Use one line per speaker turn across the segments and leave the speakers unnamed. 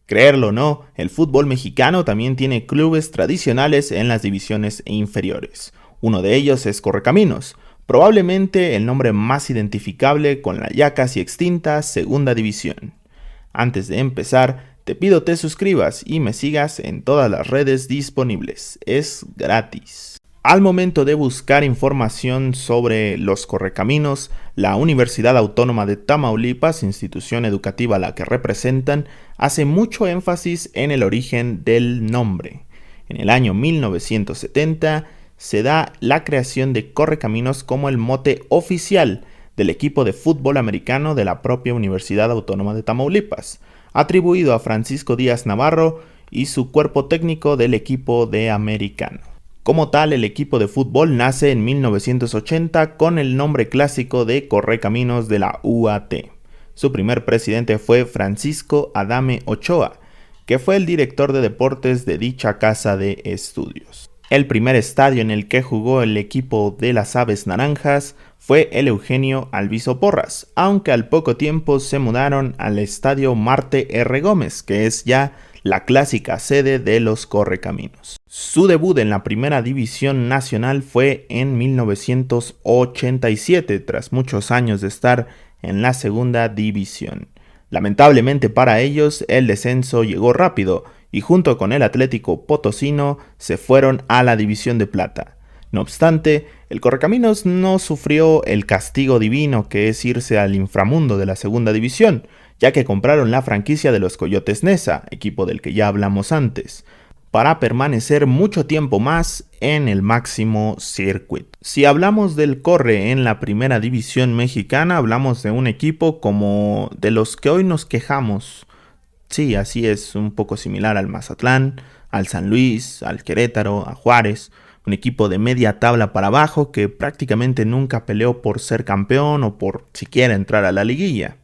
Creerlo o no, el fútbol mexicano también tiene clubes tradicionales en las divisiones inferiores. Uno de ellos es Correcaminos, probablemente el nombre más identificable con la ya casi extinta Segunda División. Antes de empezar, te pido te suscribas y me sigas en todas las redes disponibles. Es gratis. Al momento de buscar información sobre los Correcaminos, la Universidad Autónoma de Tamaulipas, institución educativa a la que representan, hace mucho énfasis en el origen del nombre. En el año 1970 se da la creación de Correcaminos como el mote oficial del equipo de fútbol americano de la propia Universidad Autónoma de Tamaulipas, atribuido a Francisco Díaz Navarro y su cuerpo técnico del equipo de americano. Como tal, el equipo de fútbol nace en 1980 con el nombre clásico de Correcaminos de la UAT. Su primer presidente fue Francisco Adame Ochoa, que fue el director de deportes de dicha casa de estudios. El primer estadio en el que jugó el equipo de las Aves Naranjas fue el Eugenio Alviso Porras, aunque al poco tiempo se mudaron al estadio Marte R. Gómez, que es ya la clásica sede de los Correcaminos. Su debut en la primera división nacional fue en 1987, tras muchos años de estar en la segunda división. Lamentablemente para ellos, el descenso llegó rápido y junto con el Atlético Potosino se fueron a la división de plata. No obstante, el Correcaminos no sufrió el castigo divino que es irse al inframundo de la segunda división, ya que compraron la franquicia de los Coyotes Neza, equipo del que ya hablamos antes, para permanecer mucho tiempo más en el máximo circuito. Si hablamos del Corre en la primera división mexicana, hablamos de un equipo como de los que hoy nos quejamos. Sí, así es, un poco similar al Mazatlán, al San Luis, al Querétaro, a Juárez, un equipo de media tabla para abajo que prácticamente nunca peleó por ser campeón o por siquiera entrar a la liguilla.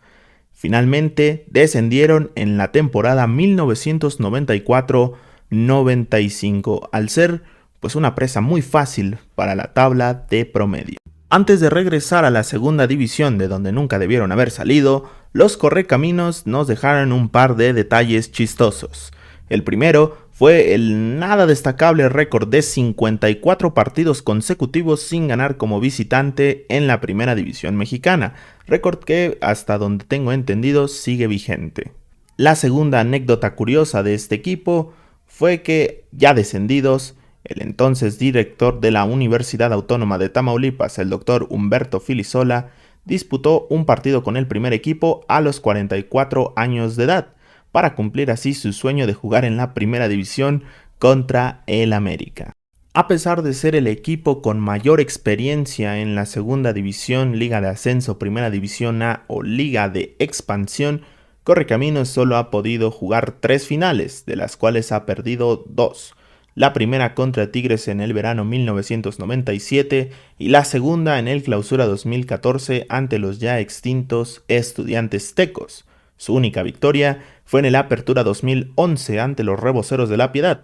Finalmente descendieron en la temporada 1994-95 al ser pues una presa muy fácil para la tabla de promedio. Antes de regresar a la segunda división de donde nunca debieron haber salido, los Correcaminos nos dejaron un par de detalles chistosos. El primero fue el nada destacable récord de 54 partidos consecutivos sin ganar como visitante en la primera división mexicana, récord que hasta donde tengo entendido sigue vigente. La segunda anécdota curiosa de este equipo fue que, ya descendidos, el entonces director de la Universidad Autónoma de Tamaulipas, el doctor Humberto Filisola, disputó un partido con el primer equipo a los 44 años de edad, para cumplir así su sueño de jugar en la primera división contra el América. A pesar de ser el equipo con mayor experiencia en la segunda división, Liga de Ascenso, Primera División A o Liga de Expansión, Correcaminos solo ha podido jugar 3 finales, de las cuales ha perdido 2. La primera contra Tigres en el verano 1997 y la segunda en el Clausura 2014 ante los ya extintos Estudiantes Tecos. Su única victoria fue en el Apertura 2011 ante los Reboceros de La Piedad.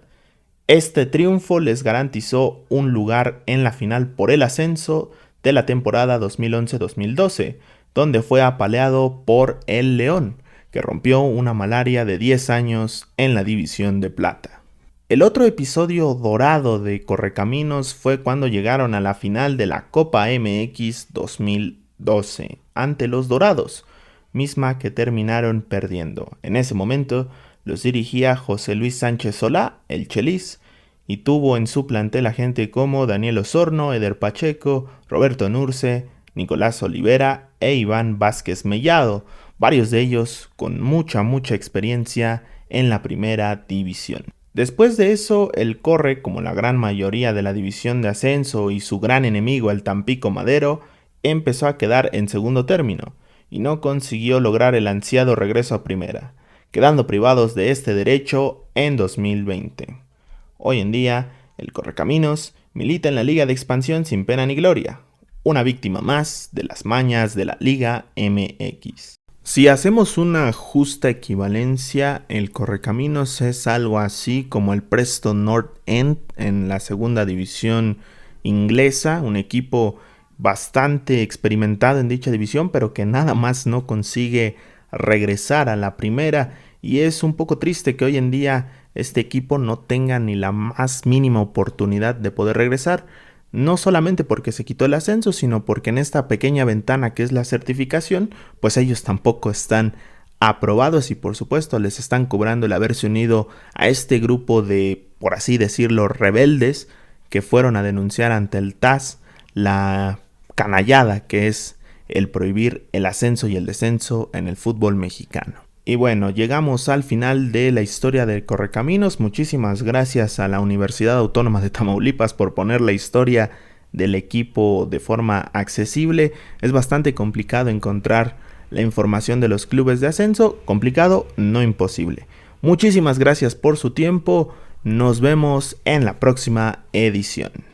Este triunfo les garantizó un lugar en la final por el ascenso de la temporada 2011-2012, donde fue apaleado por el León, que rompió una malaria de 10 años en la división de plata. El otro episodio dorado de Correcaminos fue cuando llegaron a la final de la Copa MX 2012 ante los Dorados, misma que terminaron perdiendo. En ese momento los dirigía José Luis Sánchez Solá, el Chelis, y tuvo en su plantel a gente como Daniel Osorno, Eder Pacheco, Roberto Nurce, Nicolás Olivera e Iván Vázquez Mellado, varios de ellos con mucha experiencia en la primera división. Después de eso, el Corre, como la gran mayoría de la división de ascenso y su gran enemigo el Tampico Madero, empezó a quedar en segundo término y no consiguió lograr el ansiado regreso a primera, quedando privados de este derecho en 2020. Hoy en día, el Correcaminos milita en la Liga de Expansión sin pena ni gloria, una víctima más de las mañas de la Liga MX. Si hacemos una justa equivalencia, el Correcaminos es algo así como el Preston North End en la segunda división inglesa, un equipo bastante experimentado en dicha división, pero que nada más no consigue regresar a la primera y es un poco triste que hoy en día este equipo no tenga ni la más mínima oportunidad de poder regresar, no solamente porque se quitó el ascenso, sino porque en esta pequeña ventana que es la certificación, pues ellos tampoco están aprobados y por supuesto les están cobrando el haberse unido a este grupo de, por así decirlo, rebeldes que fueron a denunciar ante el TAS la canallada que es el prohibir el ascenso y el descenso en el fútbol mexicano. Y bueno, llegamos al final de la historia del Correcaminos. Muchísimas gracias a la Universidad Autónoma de Tamaulipas por poner la historia del equipo de forma accesible. Es bastante complicado encontrar la información de los clubes de ascenso. Complicado, no imposible. Muchísimas gracias por su tiempo. Nos vemos en la próxima edición.